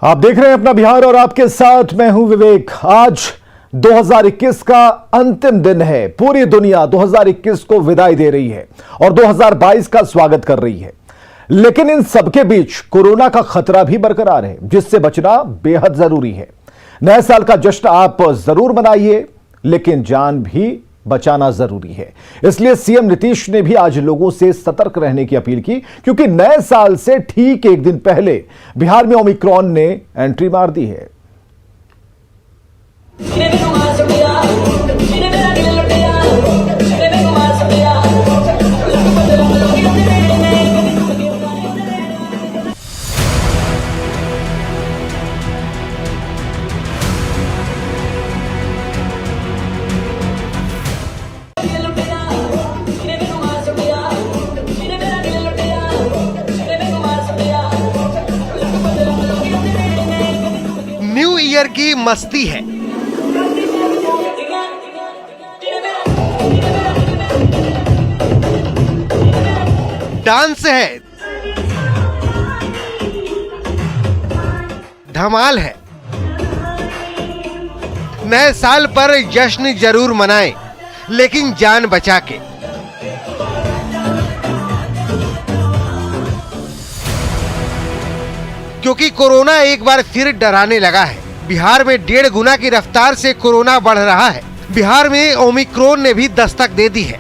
आप देख रहे हैं अपना बिहार और आपके साथ मैं हूं विवेक। आज 2021 का अंतिम दिन है। पूरी दुनिया 2021 को विदाई दे रही है और 2022 का स्वागत कर रही है, लेकिन इन सबके बीच कोरोना का खतरा भी बरकरार है, जिससे बचना बेहद जरूरी है। नए साल का जश्न आप जरूर मनाइए, लेकिन जान भी बचाना जरूरी है। इसलिए सीएम नीतीश ने भी आज लोगों से सतर्क रहने की अपील की, क्योंकि नए साल से ठीक एक दिन पहले बिहार में ओमिक्रॉन ने एंट्री मार दी है। न्यू ईयर की मस्ती है, डांस है, धमाल है। नए साल पर जश्न जरूर मनाएं, लेकिन जान बचा के। क्योंकि कोरोना एक बार फिर डराने लगा है। बिहार में 1.5 गुना की रफ्तार से कोरोना बढ़ रहा है। बिहार में ओमिक्रॉन ने भी दस्तक दे दी है,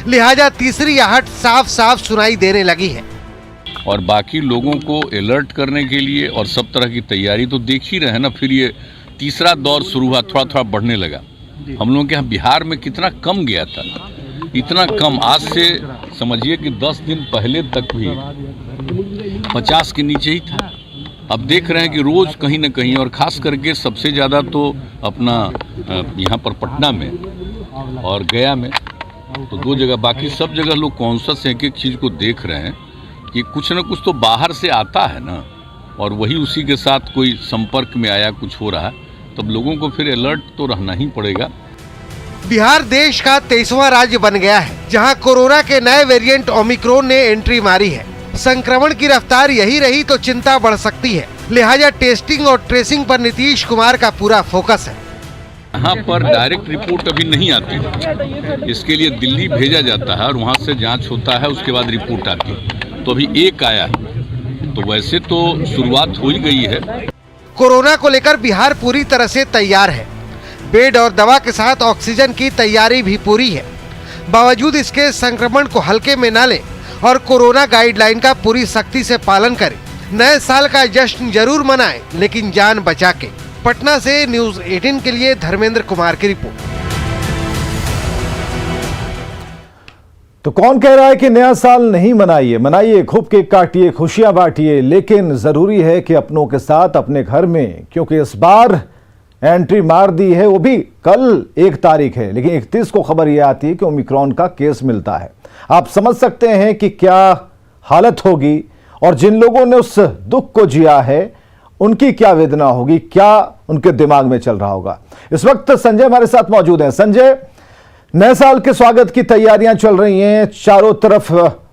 लिहाजा तीसरी आहट साफ साफ सुनाई देने लगी है। और बाकी लोगों को अलर्ट करने के लिए और सब तरह की तैयारी तो देख ही रहे हैं ना। फिर ये तीसरा दौर शुरू हुआ, थोड़ा थोड़ा बढ़ने लगा। हम लोगों के यहाँ बिहार में कितना कम गया था, इतना कम। आज से समझिए कि 10 दिन पहले तक भी 50 के नीचे ही था। अब देख रहे हैं कि रोज कहीं न कहीं, और खास करके सबसे ज़्यादा तो अपना यहाँ पर पटना में और गया में, तो 2 जगह। बाकी सब जगह लोग कॉन्शस एक एक चीज़ को देख रहे हैं कि कुछ न कुछ तो बाहर से आता है ना, और वही उसी के साथ कोई संपर्क में आया, कुछ हो रहा है, तब लोगों को फिर अलर्ट तो रहना ही पड़ेगा। बिहार देश का 23वां राज्य बन गया है, जहां कोरोना के नए वेरिएंट ओमिक्रॉन ने एंट्री मारी है। संक्रमण की रफ्तार यही रही तो चिंता बढ़ सकती है, लिहाजा टेस्टिंग और ट्रेसिंग पर नीतीश कुमार का पूरा फोकस है। यहाँ पर डायरेक्ट रिपोर्ट अभी नहीं आती है, इसके लिए दिल्ली भेजा जाता है और वहाँ से जांच होता है, उसके बाद रिपोर्ट आती है। तो अभी एक आया है, तो वैसे तो शुरुआत हो ही गई है। कोरोना को लेकर बिहार पूरी तरह से तैयार है। बेड और दवा के साथ ऑक्सीजन की तैयारी भी पूरी है। बावजूद इसके संक्रमण को हल्के में न लें और कोरोना गाइडलाइन का पूरी सख्ती से पालन करें। नए साल का जश्न जरूर मनाएं, लेकिन जान बचा के। पटना से न्यूज़ 18 के लिए धर्मेंद्र कुमार की रिपोर्ट। तो कौन कह रहा है कि नया साल नहीं मनाइए? मनाइए, खूब केक काटिए, खुशियां बांटिए, लेकिन जरूरी है कि अपनों के साथ अपने घर में, क्योंकि इस बार एंट्री मार दी है। वो भी कल 1 तारीख है, लेकिन 31 को खबर यह आती है कि ओमिक्रॉन का केस मिलता है। आप समझ सकते हैं कि क्या हालत होगी, और जिन लोगों ने उस दुख को जिया है उनकी क्या वेदना होगी, क्या उनके दिमाग में चल रहा होगा। इस वक्त संजय हमारे साथ मौजूद हैं। संजय, नए साल के स्वागत की तैयारियां चल रही हैं, चारों तरफ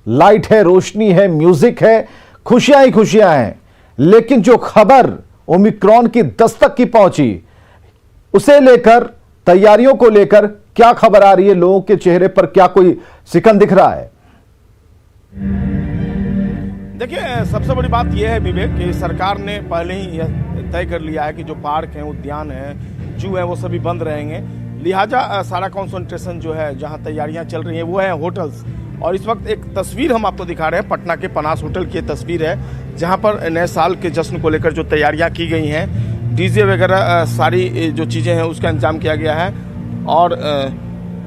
लाइट है, रोशनी है, म्यूजिक है, खुशियां ही खुशियां हैं, लेकिन जो खबर ओमिक्रॉन की दस्तक की पहुंची, उसे लेकर, तैयारियों को लेकर क्या खबर आ रही है? लोगों के चेहरे पर क्या कोई सिकन दिख रहा है? देखिए, सबसे बड़ी बात यह है विवेक कि सरकार ने पहले ही यह तय कर लिया है कि जो पार्क हैं, उद्यान हैं, जू हैं, वो सभी बंद रहेंगे। लिहाजा सारा कंसंट्रेशन जो है, जहां तैयारियां चल रही हैं, वो है होटल्स। और इस वक्त एक तस्वीर हम आपको दिखा रहे हैं, पटना के पनास होटल की तस्वीर है, जहां पर नए साल के जश्न को लेकर जो तैयारियां की गई हैं, डीजे वगैरह सारी जो चीज़ें हैं उसका इंतजाम किया गया है। और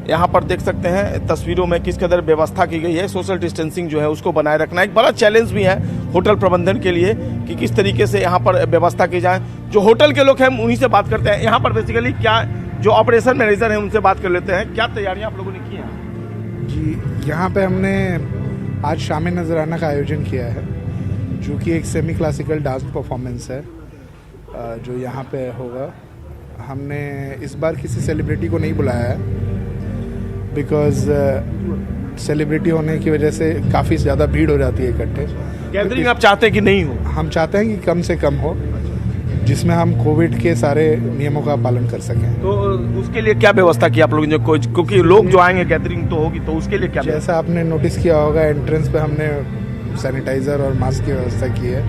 यहाँ पर देख सकते हैं तस्वीरों में किस कदर व्यवस्था की गई है। सोशल डिस्टेंसिंग जो है उसको बनाए रखना एक बड़ा चैलेंज भी है होटल प्रबंधन के लिए, कि किस तरीके से यहाँ पर व्यवस्था की जाए। जो होटल के लोग हैं उन्हीं से बात करते हैं। यहाँ पर बेसिकली क्या, जो ऑपरेशन मैनेजर हैं उनसे बात कर लेते हैं। क्या तैयारियाँ आप लोगों ने की हैं? जी, यहाँ पे हमने आज शामी नजराना का आयोजन किया है, जो कि एक सेमी क्लासिकल डांस परफॉर्मेंस है जो यहाँ पे होगा। हमने इस बार किसी सेलिब्रिटी को नहीं बुलाया है, बिकॉज सेलिब्रिटी होने की वजह से काफ़ी ज़्यादा भीड़ हो जाती है इकट्ठे। गैदरिंग आप चाहते हैं कि नहीं हो? हम चाहते हैं कि कम से कम हो, जिसमें हम कोविड के सारे नियमों का पालन कर सकें। तो उसके लिए क्या व्यवस्था की आप लोगों ने? क्योंकि लोग जो आएंगे गैदरिंग तो होगी, तो उसके लिए क्या? जैसा आपने नोटिस किया होगा, एंट्रेंस पे हमने सैनिटाइज़र और मास्क की व्यवस्था की है।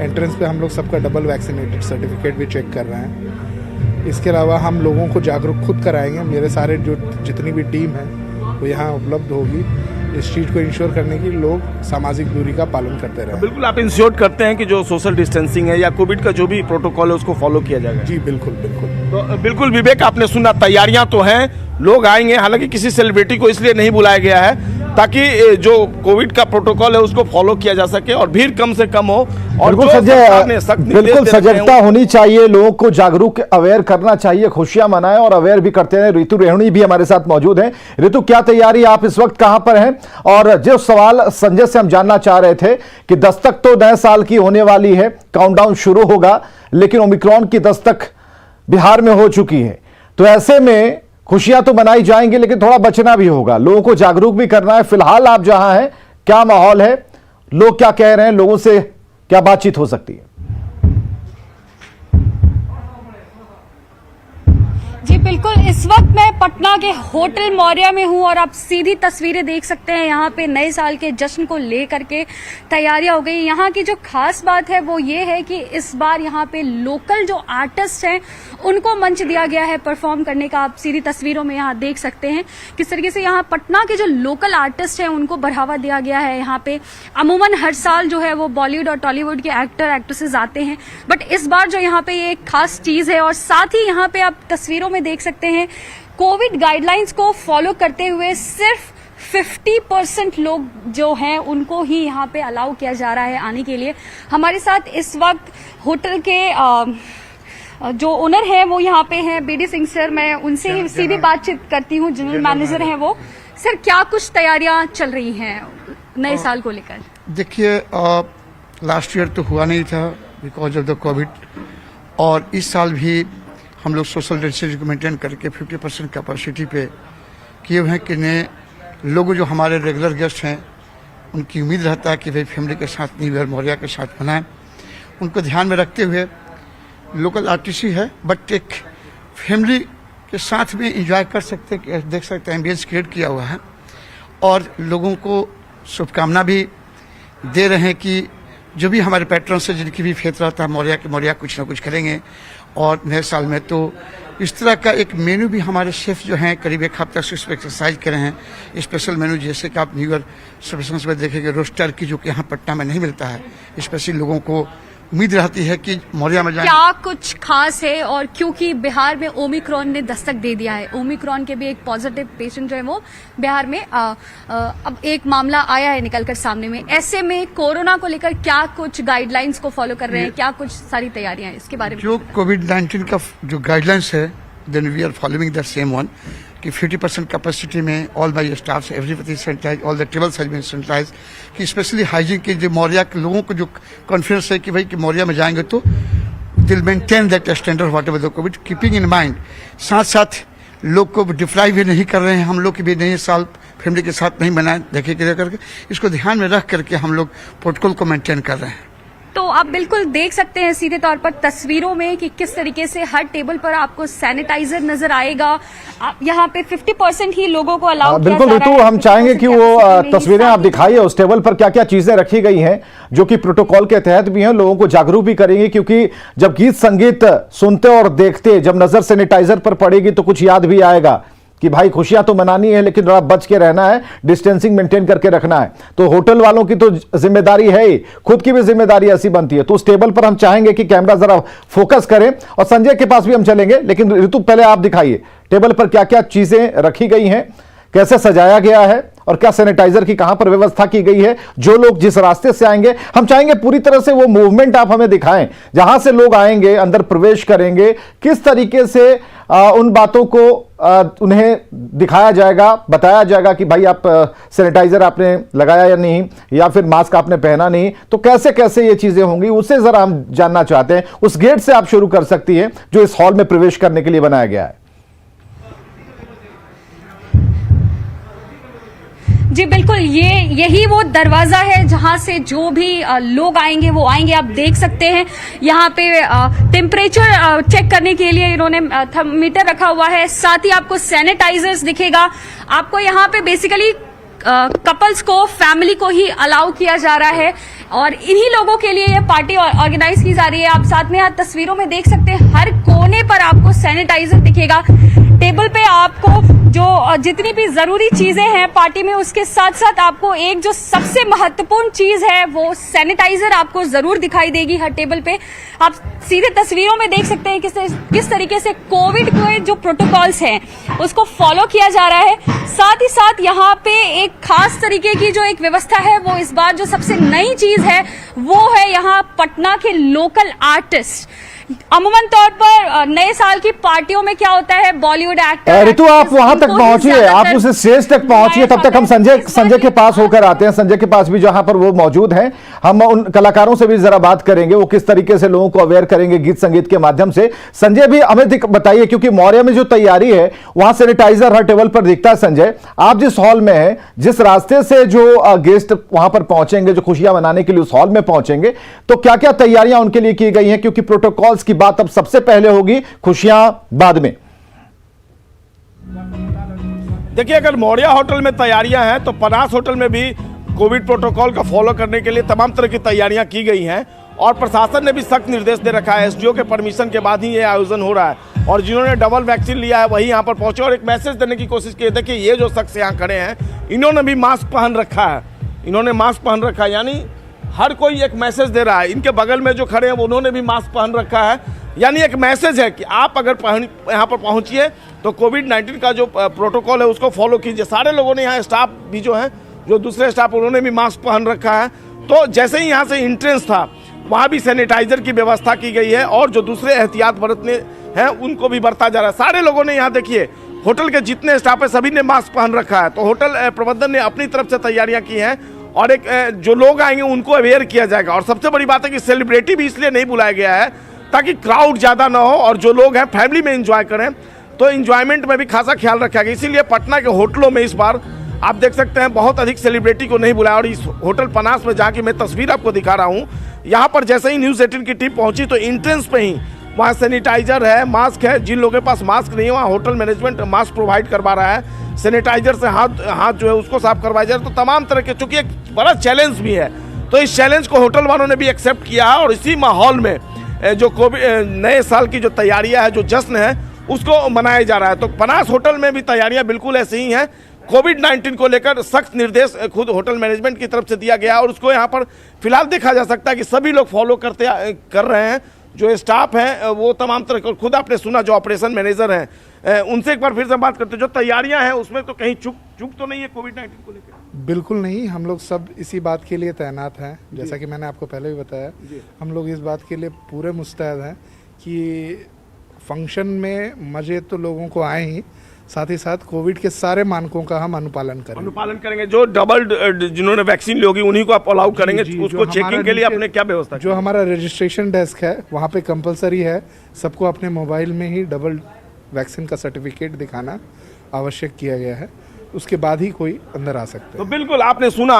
एंट्रेंस पे हम लोग सबका डबल वैक्सीनेटेड सर्टिफिकेट भी चेक कर रहे हैं। इसके अलावा हम लोगों को जागरूक खुद कराएंगे। मेरे सारे जो जितनी भी टीम है वो यहाँ उपलब्ध होगी इस चीज़ को इंश्योर करने की लोग सामाजिक दूरी का पालन करते रहे। बिल्कुल आप इंश्योर करते हैं कि जो सोशल डिस्टेंसिंग है या कोविड का जो भी प्रोटोकॉल है उसको फॉलो किया जाएगा? जी बिल्कुल बिल्कुल। तो बिल्कुल विवेक, आपने सुना, तैयारियां तो हैं, लोग आएंगे। हालांकि किसी सेलिब्रिटी को इसलिए नहीं बुलाया गया है ताकि जो कोविड का प्रोटोकॉल है उसको फॉलो किया जा सके और भीड़ कम से कम हो। और बिल्कुल जो सरकार ने संजय, सख्त निर्देश बिल्कुल दे रखे हैं, सजगता होनी चाहिए, लोगों को जागरूक अवेयर करना चाहिए, खुशियां मनाएं और अवेयर भी करते हैं। ऋतु रेहणी भी हमारे साथ मौजूद हैं। ऋतु, क्या तैयारी, आप इस वक्त कहां पर हैं? और जो सवाल संजय से हम जानना चाह रहे थे कि दस्तक तो नए साल की होने वाली है, काउंटडाउन शुरू होगा, लेकिन ओमिक्रॉन की दस्तक बिहार में हो चुकी है। तो ऐसे में खुशियां तो मनाई जाएंगी, लेकिन थोड़ा बचना भी होगा, लोगों को जागरूक भी करना है। फिलहाल आप जहां हैं, क्या माहौल है, लोग क्या कह रहे हैं, लोगों से क्या बातचीत हो सकती है? जी बिल्कुल, इस वक्त मैं पटना के होटल मौर्या में हूं और आप सीधी तस्वीरें देख सकते हैं। यहाँ पे नए साल के जश्न को लेकर के तैयारियां हो गई। यहाँ की जो खास बात है वो ये है कि इस बार यहाँ पे लोकल जो आर्टिस्ट हैं उनको मंच दिया गया है परफॉर्म करने का। आप सीधी तस्वीरों में यहाँ देख सकते हैं किस तरीके से यहाँ पटना के जो लोकल आर्टिस्ट हैं उनको बढ़ावा दिया गया है। यहाँ पे अमूमन हर साल जो है वो बॉलीवुड और टॉलीवुड के एक्टर एक्ट्रेसेस आते हैं, बट इस बार जो यहाँ पे ये एक खास चीज है। और साथ ही यहाँ पे आप तस्वीरों में देख सकते हैं कोविड गाइडलाइंस को फॉलो करते हुए सिर्फ 50% लोग जो हैं उनको ही यहाँ पे अलाउ किया जा रहा है आने के लिए। हमारे साथ इस वक्त होटल के जो ओनर है वो यहाँ पे हैं, बीडी सिंह सर। मैं उनसे ही सीधी बातचीत करती हूँ, जनरल मैनेजर हैं वो। सर, क्या कुछ तैयारियां चल रही हैं नए साल को लेकर? देखिए, लास्ट ईयर तो हुआ नहीं था बिकॉज ऑफ द कोविड, और इस साल भी हम लोग सोशल डिस्टेंस को मेंटेन करके 50% कैपेसिटी पे किए हुए हैं कि नए लोग जो हमारे रेगुलर गेस्ट हैं उनकी उम्मीद रहता है कि भाई फैमिली के साथ न्यू ईयर मौर्या के साथ मनाएं। उनको ध्यान में रखते हुए लोकल आर्टिस्ट ही है, बट एक फैमिली के साथ में इंजॉय कर सकते हैं, देख सकते हैं, एम्बियंस क्रिएट किया हुआ है। और लोगों को शुभकामना भी दे रहे हैं कि जो भी हमारे पैट्रन से जिनकी भी फेथ रहता है मौर्या कुछ ना कुछ करेंगे। और नए साल में तो इस तरह का एक मेनू भी हमारे शेफ जो हैं करीब 1 हफ्ते से इस पर एक्सरसाइज कर रहे हैं। स्पेशल मेनू जैसे कि आप न्यू ईयर सेलिब्रेशंस में देखेंगे रोस्टर की, जो कि यहाँ पटना में नहीं मिलता है। स्पेशली लोगों को उम्मीद रहती है कि मौर्या में जाए। क्या कुछ खास है? और क्योंकि बिहार में ओमिक्रॉन ने दस्तक दे दिया है, ओमिक्रॉन के भी एक पॉजिटिव पेशेंट जो है वो बिहार में अब एक मामला आया है निकलकर सामने में। ऐसे में कोरोना को लेकर क्या कुछ गाइडलाइंस को फॉलो कर रहे हैं, क्या कुछ सारी तैयारियां हैं इसके बारे में? जो कोविड-19 का जो गाइडलाइंस है, then we are following the same one कि 50% कैपेसिटी में all my staff everybody sanitize, all the tables has been sanitize, कि स्पेशली हाइजीन के जो मौर्या के लोगों को जो कॉन्फिडेंस है कि भाई कि मौर्या में जाएंगे तो दिल maintain that standard what ever the Covid, keeping in mind. साथ साथ लोग को डिप्राइव भी नहीं कर रहे हैं, हम लोग की भी नए साल फैमिली के साथ नहीं बनाए देखे करके, इसको ध्यान में रख करके हम लोग प्रोटोकॉल को मेंटेन कर रहे हैं। तो आप बिल्कुल देख सकते हैं सीधे तौर पर तस्वीरों में कि किस तरीके से हर टेबल पर आपको सैनिटाइजर नजर आएगा। आप यहाँ पे 50% ही लोगों को अलाउ किया बिल्कुल जा रहा ऋतु, है। हम चाहेंगे कि वो तस्वीरें आप दिखाइए, उस टेबल पर क्या क्या चीजें रखी गई हैं जो कि प्रोटोकॉल के तहत भी हैं, लोगों को जागरूक भी करेंगे। क्योंकि जब गीत संगीत सुनते और देखते, जब नजर सैनिटाइजर पर पड़ेगी तो कुछ याद भी आएगा कि भाई खुशियां तो मनानी है, लेकिन थोड़ा बच के रहना है, डिस्टेंसिंग मेंटेन करके रखना है। तो होटल वालों की तो जिम्मेदारी है ही, खुद की भी जिम्मेदारी ऐसी बनती है। तो उस टेबल पर हम चाहेंगे कि कैमरा जरा फोकस करें, और संजय के पास भी हम चलेंगे, लेकिन ऋतु पहले आप दिखाइए टेबल पर क्या क्या चीजें रखी गई हैं, कैसे सजाया गया है और क्या सैनिटाइजर की कहां पर व्यवस्था की गई है। जो लोग जिस रास्ते से आएंगे, हम चाहेंगे पूरी तरह से वो मूवमेंट आप हमें दिखाएं, जहां से लोग आएंगे अंदर प्रवेश करेंगे, किस तरीके से उन बातों को उन्हें दिखाया जाएगा, बताया जाएगा कि भाई आप सैनिटाइजर आपने लगाया या नहीं, या फिर मास्क आपने पहना नहीं, तो कैसे कैसे ये चीजें होंगी, उसे जरा हम जानना चाहते हैं। उस गेट से आप शुरू कर सकती हैं जो इस हॉल में प्रवेश करने के लिए बनाया गया है। जी बिल्कुल, यही वो दरवाजा है जहां से जो भी लोग आएंगे वो आएंगे। आप देख सकते हैं यहाँ पे टेम्परेचर चेक करने के लिए इन्होंने थर्मामीटर रखा हुआ है, साथ ही आपको सैनिटाइजर्स दिखेगा। आपको यहाँ पे बेसिकली कपल्स को, फैमिली को ही अलाउ किया जा रहा है और इन्हीं लोगों के लिए ये पार्टी ऑर्गेनाइज की जा रही है। आप साथ में यहाँ तस्वीरों में देख सकते हैं, हर कोने पर आपको सैनिटाइजर दिखेगा। टेबल पे आपको जो जितनी भी जरूरी चीजें हैं पार्टी में, उसके साथ साथ आपको एक जो सबसे महत्वपूर्ण चीज है वो सैनिटाइजर आपको जरूर दिखाई देगी हर टेबल पे। आप सीधे तस्वीरों में देख सकते हैं किस तरीके से कोविड के जो प्रोटोकॉल्स हैं उसको फॉलो किया जा रहा है। साथ ही साथ यहाँ पे एक खास तरीके की जो एक व्यवस्था है, वो इस बार जो सबसे नई चीज है वो है यहाँ पटना के लोकल आर्टिस्ट। अमूमन तौर पर नए साल की पार्टियों में क्या होता है, बॉलीवुड एक्टर। ऋतु, आप वहां तक पहुंचिए, आप उस स्टेज तक पहुंचिए, तब तक हम संजय के पास होकर आते हैं। संजय के पास भी जहां पर वो मौजूद हैं, हम उन कलाकारों से भी जरा बात करेंगे, वो किस तरीके से लोगों को अवेयर करेंगे गीत संगीत के माध्यम से। संजय भी हमें बताइए, क्योंकि मौर्य में जो तैयारी है वहां सैनिटाइजर हर टेबल पर दिखता है। संजय, आप जिस हॉल में हैं, जिस रास्ते से जो गेस्ट वहां पर पहुंचेंगे, जो खुशियां मनाने के लिए उस हॉल में पहुंचेंगे, तो क्या क्या तैयारियां उनके लिए की गई हैं? क्योंकि प्रोटोकॉल की बात अब सबसे पहले होगी, खुशियां बाद में। देखिए, अगर मौर्या होटल में तैयारियां हैं तो पनास होटल में भी कोविड प्रोटोकॉल का फॉलो करने के लिए तमाम तरह की तैयारियां की गई हैं और प्रशासन ने भी सख्त निर्देश दे रखा है। एसडीओ के परमिशन के बाद ही ये आयोजन हो रहा है और जिन्होंने डबल वैक्सीन लिया है वही यहाँ पर पहुंचे और एक मैसेज देने की कोशिश की। देखिए, ये जो शख्स यहाँ खड़े हैं, इन्होंने भी मास्क पहन रखा है, इन्होंने मास्क पहन रखा है, यानी हर कोई एक मैसेज दे रहा है। इनके बगल में जो खड़े हैं उन्होंने भी मास्क पहन रखा है, यानी एक मैसेज है कि आप अगर यहाँ पर पहुंचिए तो कोविड-19 का जो प्रोटोकॉल है उसको फॉलो कीजिए। सारे लोगों ने, यहाँ स्टाफ भी जो है, जो दूसरे स्टाफ, उन्होंने भी मास्क पहन रखा है। तो जैसे ही यहाँ से एंट्रेंस था वहाँ भी सैनिटाइजर की व्यवस्था की गई है और जो दूसरे एहतियात बरतने हैं उनको भी बरता जा रहा है। सारे लोगों ने, यहाँ देखिए, होटल के जितने स्टाफ है सभी ने मास्क पहन रखा है। तो होटल प्रबंधन ने अपनी तरफ से तैयारियाँ की हैं और एक जो लोग आएंगे उनको अवेयर किया जाएगा। और सबसे बड़ी बात है कि सेलिब्रिटी भी इसलिए नहीं बुलाया गया है ताकि क्राउड ज़्यादा ना हो और जो लोग हैं फैमिली में एंजॉय करें, तो एंजॉयमेंट में भी खासा ख्याल रखा गया। इसीलिए पटना के होटलों में इस बार आप देख सकते हैं बहुत अधिक सेलिब्रिटी को नहीं बुलाया। और इस होटल पनास में जहाँ की मैं तस्वीर आपको दिखा रहा हूँ, यहाँ पर जैसे ही न्यूज़ 18 की टीम पहुँची तो एंट्रेंस पे ही वहाँ सैनिटाइजर है, मास्क है। जिन लोगों के पास मास्क नहीं है वहाँ होटल मैनेजमेंट मास्क प्रोवाइड करवा रहा है। सैनिटाइजर से हाथ जो है उसको साफ करवाया जा रहा है। तो तमाम तरह के, चूँकि एक बड़ा चैलेंज भी है, तो इस चैलेंज को होटल वालों ने भी एक्सेप्ट किया है और इसी माहौल में जो कोविड नए साल की जो तैयारियां है, जो जश्न है, उसको मनाया जा रहा है। तो पनास होटल में भी तैयारियां बिल्कुल ऐसी ही हैं। कोविड-19 को लेकर सख्त निर्देश खुद होटल मैनेजमेंट की तरफ से दिया गया और उसको यहाँ पर फिलहाल देखा जा सकता है कि सभी लोग फॉलो कर रहे हैं। जो स्टाफ है वो तमाम तरह के, खुद आपने सुना जो ऑपरेशन मैनेजर हैं, उनसे एक बार फिर से बात करते हैं। जो तैयारियां हैं उसमें तो कहीं चूक तो नहीं है कोविड-19 को लेकर? बिल्कुल नहीं, हम लोग सब इसी बात के लिए तैनात हैं। जैसा कि मैंने आपको पहले भी बताया, हम लोग इस बात के लिए पूरे मुस्तैद हैं कि फंक्शन में मज़े तो लोगों को आए ही, साथ ही साथ कोविड के सारे मानकों का हम अनुपालन करेंगे। जो डबल जिन्होंने वैक्सीन ली होगी उन्हीं को आप अलाउ करेंगे। उसको चेकिंग के लिए आपने क्या व्यवस्था? जो हमारा रजिस्ट्रेशन डेस्क है वहाँ पे कंपलसरी है सबको अपने मोबाइल में ही डबल वैक्सीन का सर्टिफिकेट दिखाना आवश्यक किया गया है, उसके बाद ही कोई अंदर आ सकता है। तो बिल्कुल आपने सुना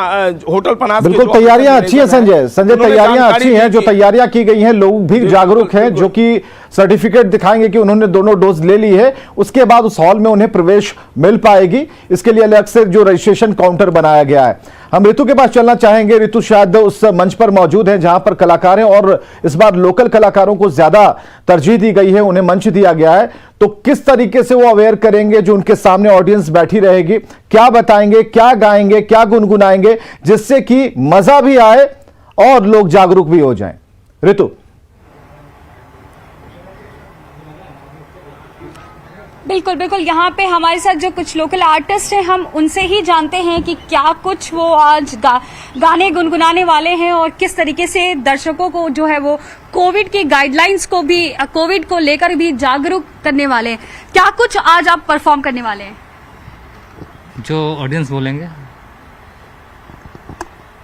होटल पनास, बिल्कुल तैयारियां अच्छी हैं संजय, तैयारियां अच्छी हैं, जो तैयारियां की गई हैं, लोग भी जागरूक हैं, जो कि सर्टिफिकेट दिखाएंगे कि उन्होंने दोनों डोज ले ली है, उसके बाद उस हॉल में उन्हें प्रवेश मिल पाएगी। इसके लिए अलग से जो रजिस्ट्रेशन काउंटर बनाया गया है। हम ऋतु के पास चलना चाहेंगे। ऋतु शायद उस मंच पर मौजूद है जहां पर कलाकार हैं और इस बार लोकल कलाकारों को ज्यादा तरजीह दी गई है, उन्हें मंच दिया गया है। तो किस तरीके से वो अवेयर करेंगे, जो उनके सामने ऑडियंस बैठी रहेगी, क्या बताएंगे, क्या गाएंगे, क्या गुनगुनाएंगे, जिससे कि मजा भी आए और लोग जागरूक भी हो जाएं? ऋतु। बिल्कुल बिल्कुल, यहाँ पे हमारे साथ जो कुछ लोकल आर्टिस्ट हैं हम उनसे ही जानते हैं कि क्या कुछ वो आज गाने गुनगुनाने वाले हैं और किस तरीके से दर्शकों को जो है वो कोविड की गाइडलाइंस को भी, कोविड को लेकर भी जागरूक करने वाले हैं। क्या कुछ आज आप परफॉर्म करने वाले हैं? जो ऑडियंस बोलेंगे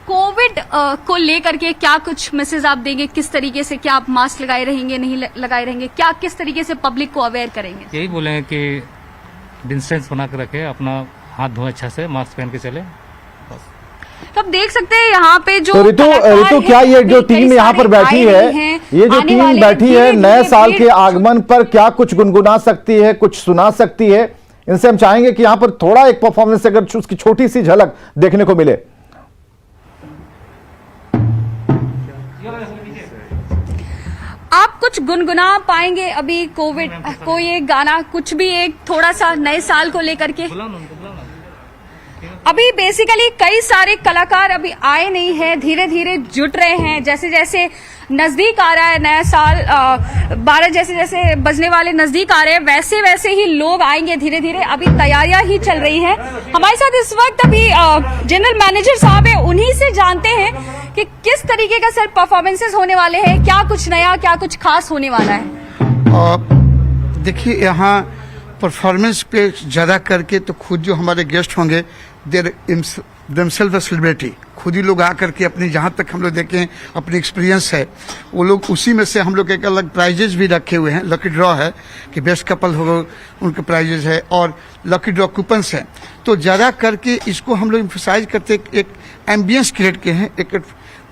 कोविड को लेकर के क्या कुछ मैसेज आप देंगे? किस तरीके से, क्या आप मास्क लगाए रहेंगे, नहीं लगाए रहेंगे, क्या किस तरीके से पब्लिक को अवेयर करेंगे? यही बोलेंगे कि डिस्टेंस बना कर रखे, अपना हाथ धोए अच्छा से, मास्क पहन के चले तो आप देख सकते हैं यहाँ पे जो तो ऋतु क्या ये जो टीम यहाँ पर बैठी है, ये जो टीम बैठी है नए साल के आगमन पर क्या कुछ गुनगुना सकती है, कुछ सुना सकती है? इनसे हम चाहेंगे कि यहाँ पर थोड़ा एक परफॉर्मेंस अगर उसकी छोटी सी झलक देखने को मिले। आप कुछ गुनगुना पाएंगे अभी कोविड कोई एक गाना, कुछ भी एक थोड़ा सा नए साल को लेकर के? अभी बेसिकली कई सारे कलाकार अभी आए नहीं हैं, धीरे धीरे जुट रहे हैं। जैसे जैसे नजदीक आ रहा है नया साल, 12 जैसे जैसे बजने वाले नजदीक आ रहे हैं, वैसे वैसे ही लोग आएंगे धीरे धीरे। अभी तैयारियां ही चल रही हैं। हमारे साथ इस वक्त अभी जनरल मैनेजर साहब है, उन्हीं से जानते हैं कि किस तरीके का सर परफॉर्मेंसेस होने वाले हैं, क्या कुछ नया, क्या कुछ खास होने वाला है। देखिए, यहाँ परफॉर्मेंस पे ज़्यादा करके तो खुद जो हमारे गेस्ट होंगे देर देमसेल्फ सेलिब्रिटी, खुद ही लोग आकर के अपनी, जहाँ तक हम लोग देखें अपनी एक्सपीरियंस है, वो लोग उसी में से हम लोग एक अलग प्राइजेज भी रखे हुए हैं। लकी ड्रॉ है कि बेस्ट कपल हो उनके प्राइजेज है और लकी ड्रॉ कूपन्स है। तो ज़्यादा करके इसको हम लोग एम्फसाइज करते एक एम्बियंस क्रिएट किए हैं, एक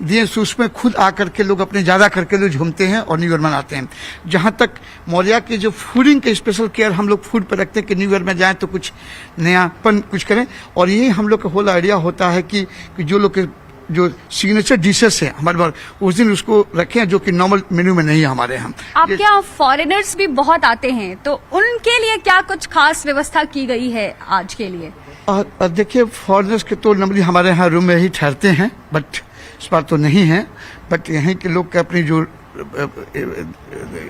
दिए उसमें खुद आकर के लोग अपने ज़्यादा करके लोग झूमते हैं और न्यू ईयर मनाते हैं। जहाँ तक मौर्या के जो फूडिंग के स्पेशल केयर हम लोग फूड पर रखते हैं कि न्यू ईयर में जाएं तो कुछ नयापन कुछ करें, और यही हम लोग का होल आइडिया होता है कि जो लोग के जो सिग्नेचर डिशेस है हमारे पास, उस दिन उसको रखें जो कि नॉर्मल मेन्यू में नहीं है हमारे यहाँ। आपके यहाँ फॉरेनर्स भी बहुत आते हैं, तो उनके लिए क्या कुछ खास व्यवस्था की गई है आज के लिए? देखिए, फॉरेनर्स के तो नॉर्मली हमारे यहाँ रूम में ही ठहरते हैं, बट इस बार तो नहीं है। बट यहीं के लोग के अपनी जो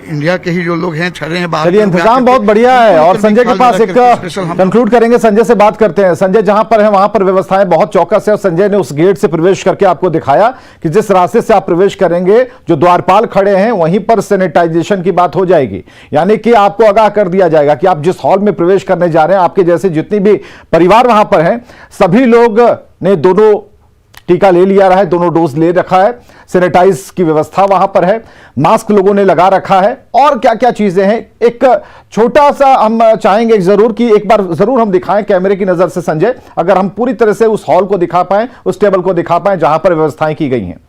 इंडिया के ही जो लोग हैं ठहरे हैं बाहर। चलिए, इंतजाम बहुत बढ़िया है। और संजय के पास एक कंक्लूड करेंगे, संजय से बात करते हैं। संजय, जहां पर है वहां पर व्यवस्थाएं बहुत चौकस है और संजय ने उस गेट से प्रवेश करके आपको दिखाया कि जिस रास्ते से आप प्रवेश करेंगे, जो द्वारपाल खड़े हैं वहीं पर सैनिटाइजेशन की बात हो जाएगी। यानी कि आपको आगाह कर दिया जाएगा कि आप जिस हॉल में प्रवेश करने जा रहे हैं, आपके जैसे जितनी भी परिवार वहां पर हैं, सभी लोग ने दोनों टीका ले लिया है, दोनों डोज ले रखा है, सैनिटाइज की व्यवस्था वहां पर है, मास्क लोगों ने लगा रखा है, और क्या क्या चीजें हैं। एक छोटा सा हम चाहेंगे जरूर कि एक बार जरूर हम दिखाएं कैमरे की नजर से संजय, अगर हम पूरी तरह से उस हॉल को दिखा पाएं, उस टेबल को दिखा पाएं जहां पर व्यवस्थाएं की गई हैं।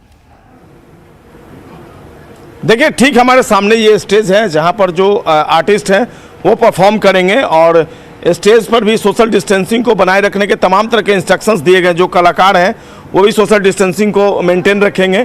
देखिए, ठीक हमारे सामने ये स्टेज है जहां पर जो आर्टिस्ट हैं वो परफॉर्म करेंगे, और स्टेज पर भी सोशल डिस्टेंसिंग को बनाए रखने के तमाम तरह के इंस्ट्रक्शंस दिए गए। जो कलाकार हैं वो भी सोशल डिस्टेंसिंग को मेंटेन रखेंगे,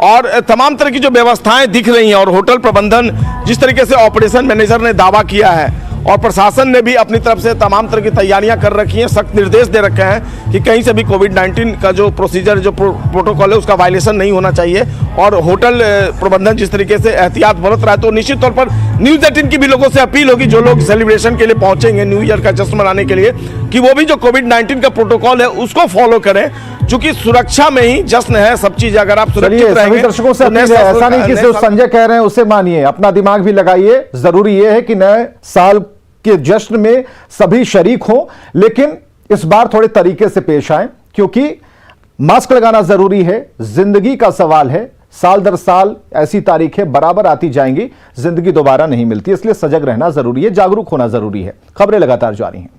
और तमाम तरह की जो व्यवस्थाएं दिख रही हैं। और होटल प्रबंधन, जिस तरीके से ऑपरेशन मैनेजर ने दावा किया है, और प्रशासन ने भी अपनी तरफ से तमाम तरह की तैयारियां कर रखी हैं, सख्त निर्देश दे रखे हैं कि कहीं से भी कोविड-19 का जो प्रोसीजर, जो प्रोटोकॉल है, उसका वायलेशन नहीं होना चाहिए। और होटल प्रबंधन जिस तरीके से एहतियात बरत रहा है, तो निश्चित तौर पर न्यूज़ 18 की भी लोगों से अपील होगी, जो लोग सेलिब्रेशन के लिए पहुंचेंगे न्यू ईयर का जश्न मनाने के लिए, कि वो भी जो कोविड-19 का प्रोटोकॉल है उसको फॉलो करें, चूंकि सुरक्षा में ही जश्न है। सब चीज अगर आप सुरक्षित रहेंगे, दर्शकों से अपील है, ऐसा नहीं कि सिर्फ संजय कह रहे हैं उसे मानिए, अपना दिमाग भी लगाइए। जरूरी यह है कि नए साल के जश्न में सभी शरीक हों, लेकिन इस बार थोड़े तरीके से पेश आएं, क्योंकि मास्क लगाना जरूरी है। जिंदगी का सवाल है, साल दर साल ऐसी तारीखें बराबर आती जाएंगी, जिंदगी दोबारा नहीं मिलती, इसलिए सजग रहना जरूरी है, जागरूक होना जरूरी है। खबरें लगातार जारी हैं।